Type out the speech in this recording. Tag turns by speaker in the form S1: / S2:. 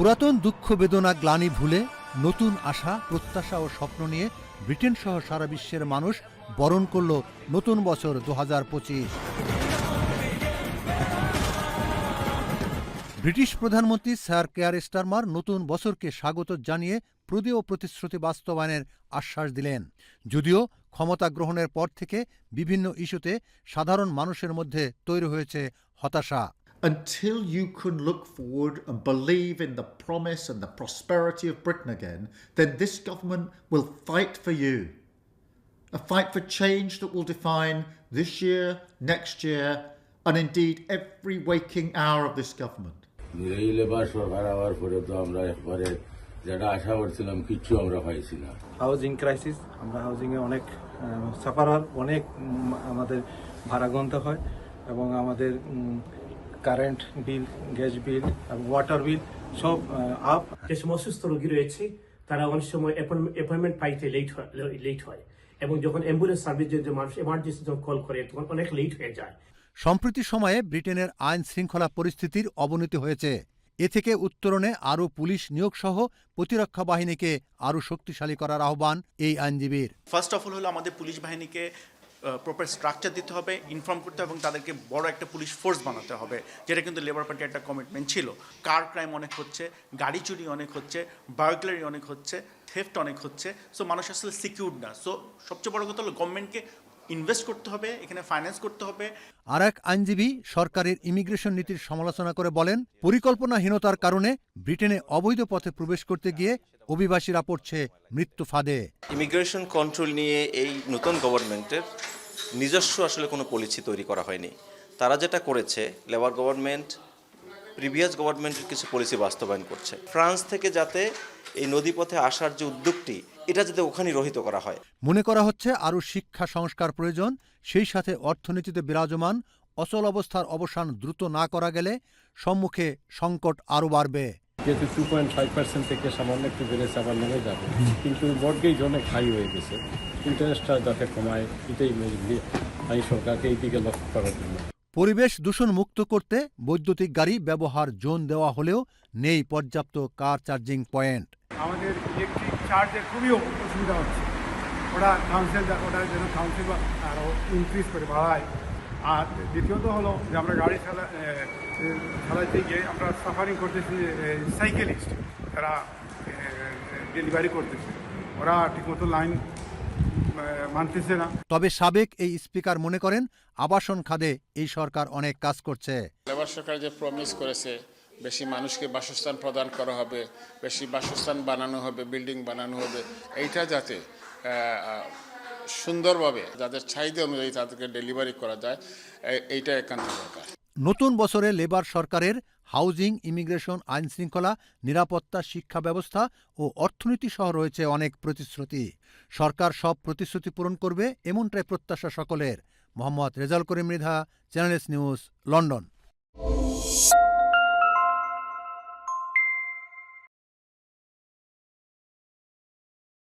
S1: পুরাতন দুঃখ বেদনা গ্লানি ভুলে নতুন আশা প্রত্যাশা ও স্বপ্ন নিয়ে ব্রিটেন সহ সারা বিশ্বের মানুষ বরণ করল নতুন বছর 2025। ব্রিটিশ প্রধানমন্ত্রী স্যার কেয়ার স্টারমার নতুন বছরকে স্বাগত জানিয়ে প্রদেয় প্রতিশ্রুতি বাস্তবায়নের আশ্বাস দিলেন। যদিও ক্ষমতা গ্রহণের পর থেকে বিভিন্ন ইস্যুতে সাধারণ মানুষের মধ্যে তৈরি হয়েছে হতাশা।
S2: Until you can look forward and believe in the promise and the prosperity of Britain again, then this government will fight for you. A fight for change that will define this year, next year, and indeed every waking hour of this government.
S3: এই labour সরকার আবার পরে তো আমরা একবারে যেটা আশা করছিলাম কিচ্ছু আমরা পাইছি না।
S4: হাউজিং ক্রাইসিস, আমরা হাউজিংয়ে অনেক সাফারার, অনেক আমাদের ভাড়া গুনতে হয় এবং আমাদের কারেন্ট বিল, গ্যাস বিল এবং ওয়াটার বিল সব আপ।
S5: যে অসুস্থ রোগী রয়েছে তারা অনেক সময় অ্যাপয়েন্টমেন্ট পাইতে লেট হয় এবং যখন অ্যাম্বুলেন্স সার্ভিস যে মানুষ এমার্জেন্সি যখন কল করে তখন অনেক লেট হয়ে যায়।
S1: সম্প্রতি সময়ে ব্রিটেনের আইন শৃঙ্খলা পরিস্থিতির অবনতি হয়েছে। এ থেকে উত্তরণে আরও পুলিশ নিয়োগ সহ প্রতিরক্ষা বাহিনীকে আরও শক্তিশালী করার আহ্বান এই আইনজীবীর।
S6: ফার্স্ট অফ অল হলো আমাদের পুলিশ বাহিনীকে প্রপার স্ট্রাকচার দিতে হবে, ইনফর্ম করতে হবে এবং তাদেরকে বড় একটা পুলিশ ফোর্স বানাতে হবে, যেটা কিন্তু লেবার পার্টির একটা কমিটমেন্ট ছিল। কার ক্রাইম অনেক হচ্ছে, গাড়ি চুরি অনেক হচ্ছে, বার্গলারি অনেক হচ্ছে, থেফট অনেক হচ্ছে। সো মানুষ আসলে সিকিউর না। সো সবচেয়ে বড় কথা হলো গভর্নমেন্টকে ইনভেস্ট করতে হবে, এখানে ফাইন্যান্স করতে হবে।
S1: আর এক আইনজীবী সরকারের ইমিগ্রেশন নীতির সমালোচনা করে বলেন, পরিকল্পনাহীনতার কারণে ব্রিটেনে অবৈধ পথে প্রবেশ করতে গিয়ে অভিবাসীরা পড়ছে মৃত্যু ফাঁদে।
S7: ইমিগ্রেশন কন্ট্রোল নিয়ে এই নতুন গভর্নমেন্টের নিজস্ব আসলে কোনো পলিসি তৈরি করা হয়নি। তারা যেটা করেছে, লেবার গভর্নমেন্ট প্রিভিয়াস গভর্নমেন্টের কিছু পলিসি বাস্তবায়ন করছে। ফ্রান্স থেকে যাতে এই নদীপথে আসার যে উদ্যোগটি, এটা যাতে ওখানে রহিত করা হয়।
S1: মনে করা হচ্ছে আরও শিক্ষা সংস্কার প্রয়োজন, সেই সাথে অর্থনীতিতে বিরাজমান অচল অবস্থার অবসান দ্রুত না করা গেলে সম্মুখে সংকট আরও বাড়বে।
S4: যেহেতু 2.5% থেকে সামান্য একটু বেড়েছে, আবার নেমে যাবে, কিন্তু মর্টগেজ অনেক হাই হয়ে গেছে। ইন্টারেস্টটা যাতে কমায়, এটাই আমি সরকারকে এই দিকে লক্ষ্য করার জন্য।
S1: পরিবেশ দূষণ মুক্ত করতে বৈদ্যুতিক গাড়ি ব্যবহার জোন দেওয়া হলেও নেই পর্যাপ্ত কার চার্জিং পয়েন্ট।
S8: আমাদের ইলেকট্রিক চার্জের খুবই অসুবিধা হচ্ছে। ওটা যেন কাউন্সিল আরও ইনক্রিজ করে বাড়ায়। আর দ্বিতীয়ত হলো যে আমরা গাড়ি চালাতে গিয়ে আমরা সাফারিং করতেছি সাইকেলিস্ট, যারা ডেলিভারি করতেছে, ওরা ঠিকমতো লাইন মানতেছে না।
S1: তবে সাবেক এই স্পিকার মনে করেন আবাসন খাতে এই সরকার অনেক কাজ করছে।
S9: লেবার সরকার যে প্রমিস করেছে বেশি মানুষকে বাসস্থান প্রদান করা হবে, বেশি বাসস্থান বানানো হবে, বিল্ডিং বানানো হবে, এইটা যাতে সুন্দরভাবে যাদের চাহিদা অনুযায়ী তাদেরকে ডেলিভারি করা যায়, এইটা একান্ত দরকার।
S1: নতুন বছরে লেবার সরকারের হাউজিং, ইমিগ্রেশন, আইন শৃঙ্খলা, নিরাপত্তা, শিক্ষা ব্যবস্থা ও অর্থনীতি সহ রয়েছে অনেক প্রতিশ্রুতি। সরকার সব প্রতিশ্রুতি পূরণ করবে এমনটাই প্রত্যাশা সকলের। Mohammad Rezaul Karim Mridha, channel S news, London.